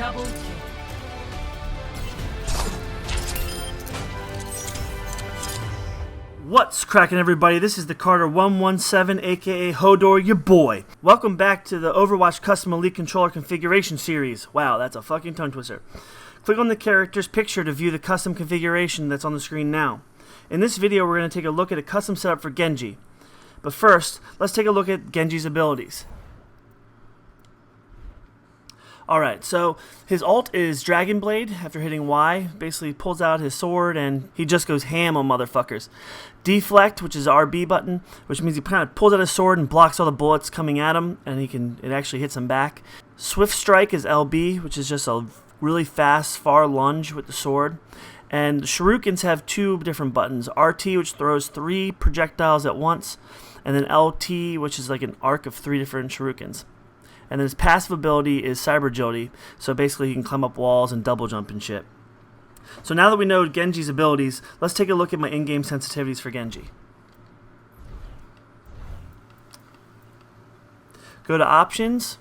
Double kill. What's cracking, everybody? This is the Carter117, aka Hodor, your boy. Welcome back to the Overwatch Custom Elite Controller Configuration Series. Wow, that's a fucking tongue twister. Click on the character's picture to view the custom configuration that's on the screen now. In this video, we're going to take a look at a custom setup for Genji. But first, let's take a look at Genji's abilities. Alright, so his ult is Dragon Blade. After hitting Y, basically pulls out his sword and he just goes ham on motherfuckers. Deflect, which is RB button, which means he kind of pulls out his sword and blocks all the bullets coming at him, and it actually hits him back. Swift Strike is LB, which is just a really fast, far lunge with the sword. And the Shurikens have two different buttons. RT, which throws 3 projectiles at once, and then LT, which is like an arc of 3 different Shurikens. And then his passive ability is Cyber Agility, so basically he can climb up walls and double jump and shit. So now that we know Genji's abilities, let's take a look at my in-game sensitivities for Genji. Go to Options,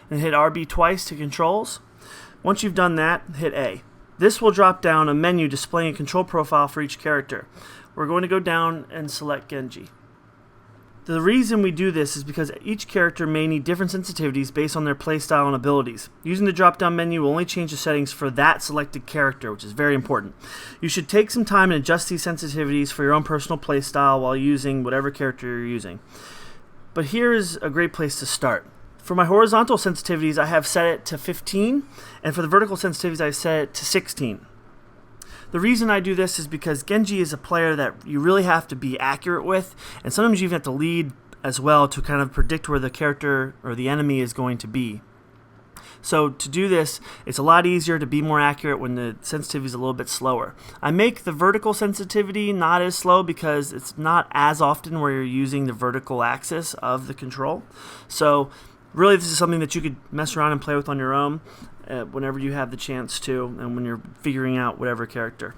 and hit RB twice to Controls. Once you've done that, hit A. This will drop down a menu displaying a control profile for each character. We're going to go down and select Genji. The reason we do this is because each character may need different sensitivities based on their playstyle and abilities. Using the drop-down menu will only change the settings for that selected character, which is very important. You should take some time and adjust these sensitivities for your own personal playstyle while using whatever character you're using. But here is a great place to start. For my horizontal sensitivities, I have set it to 15, and for the vertical sensitivities, I set it to 16. The reason I do this is because Genji is a player that you really have to be accurate with, and sometimes you even have to lead as well to kind of predict where the character or the enemy is going to be. So to do this, it's a lot easier to be more accurate when the sensitivity is a little bit slower. I make the vertical sensitivity not as slow because it's not as often where you're using the vertical axis of the control. So really, this is something that you could mess around and play with on your own whenever you have the chance to, and when you're figuring out whatever character.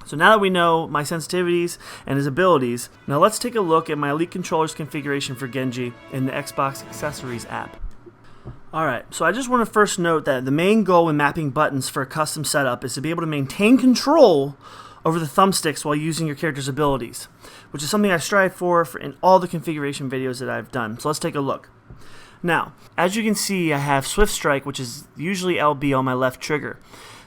So now that we know my sensitivities and his abilities, now let's take a look at my Elite Controller's configuration for Genji in the Xbox Accessories app. Alright, so I just want to first note that the main goal when mapping buttons for a custom setup is to be able to maintain control over the thumbsticks while using your character's abilities, which is something I strive for in all the configuration videos that I've done. So let's take a look. Now, as you can see, I have Swift Strike, which is usually LB on my left trigger.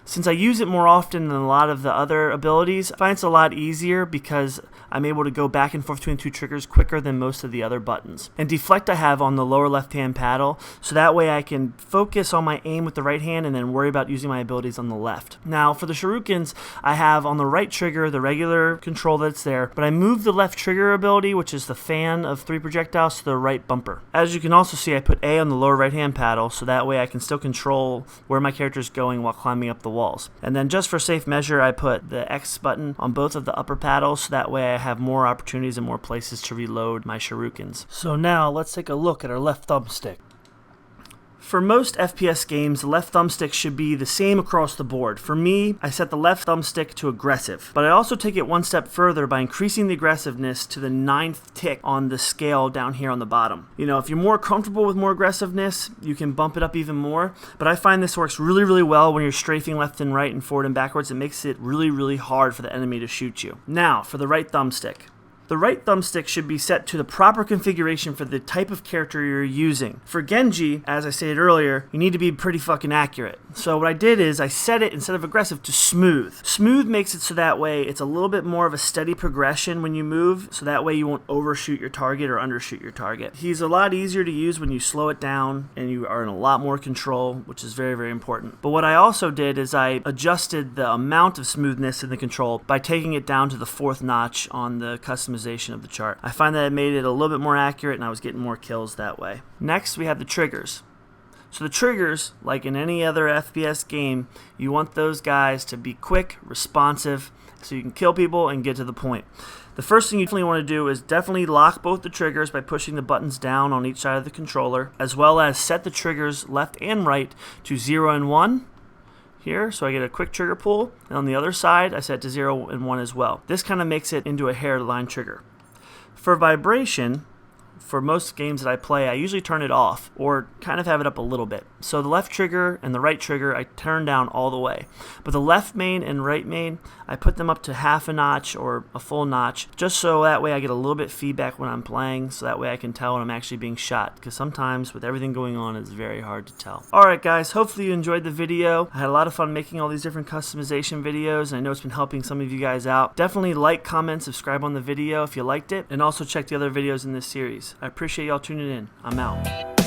Since I use it more often than a lot of the other abilities, I find it's a lot easier because I'm able to go back and forth between 2 triggers quicker than most of the other buttons. And Deflect I have on the lower left-hand paddle, so that way I can focus on my aim with the right hand and then worry about using my abilities on the left. Now, for the Shurikens, I have on the right trigger the regular control that's there, but I move the left trigger ability, which is the fan of 3 projectiles, to the right bumper. As you can also see, I put A on the lower right-hand paddle, so that way I can still control where my character is going while climbing up the walls. And then just for safe measure, I put the X button on both of the upper paddles, so that way I have more opportunities and more places to reload my Shurikens. So now let's take a look at our left thumbstick. For most FPS games, the left thumbstick should be the same across the board. For me, I set the left thumbstick to aggressive, but I also take it one step further by increasing the aggressiveness to the 9th tick on the scale down here on the bottom. You know, if you're more comfortable with more aggressiveness, you can bump it up even more, but I find this works really, really well when you're strafing left and right and forward and backwards. It makes it really, really hard for the enemy to shoot you. Now, for the right thumbstick. The right thumbstick should be set to the proper configuration for the type of character you're using. For Genji, as I stated earlier, you need to be pretty fucking accurate. So what I did is I set it, instead of aggressive, to smooth. Smooth makes it so that way it's a little bit more of a steady progression when you move, so that way you won't overshoot your target or undershoot your target. He's a lot easier to use when you slow it down and you are in a lot more control, which is very, very important. But what I also did is I adjusted the amount of smoothness in the control by taking it down to the 4th notch on the customization of the chart. I find that it made it a little bit more accurate and I was getting more kills that way. Next, we have the triggers. So the triggers, like in any other FPS game, you want those guys to be quick, responsive, so you can kill people and get to the point. The first thing you definitely want to do is definitely lock both the triggers by pushing the buttons down on each side of the controller, as well as set the triggers left and right to 0 and 1. Here, so I get a quick trigger pull, and on the other side I set it to 0 and 1 as well. This kind of makes it into a hairline trigger. For vibration, for most games that I play, I usually turn it off or kind of have it up a little bit. So the left trigger and the right trigger I turn down all the way. But the left main and right main, I put them up to half a notch or a full notch, just so that way I get a little bit feedback when I'm playing, so that way I can tell when I'm actually being shot, because sometimes with everything going on it's very hard to tell. Alright guys, hopefully you enjoyed the video. I had a lot of fun making all these different customization videos, and I know it's been helping some of you guys out. Definitely like, comment, subscribe on the video if you liked it, and also check the other videos in this series. I appreciate y'all tuning in. I'm out.